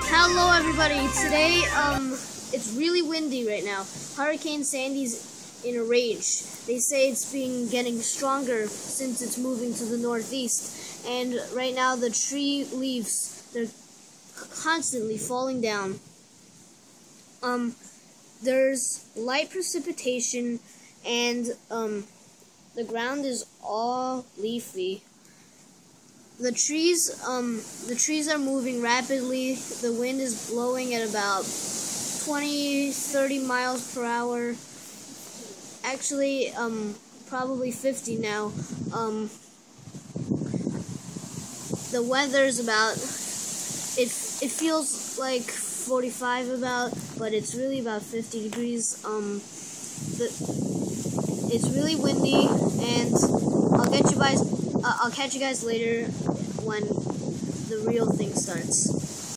Hello everybody, today it's really windy right now. Hurricane Sandy's in a rage. They say it's getting stronger since it's moving to the northeast, and right now the tree leaves, they're constantly falling down. There's light precipitation, and the ground is all leafy. The trees are moving rapidly. The wind is blowing at about 20-30 miles per hour. Actually, probably 50 now. The weather's about, it feels like 45 about, but it's really about 50 degrees. It's really windy, and I'll catch you guys later when the real thing starts.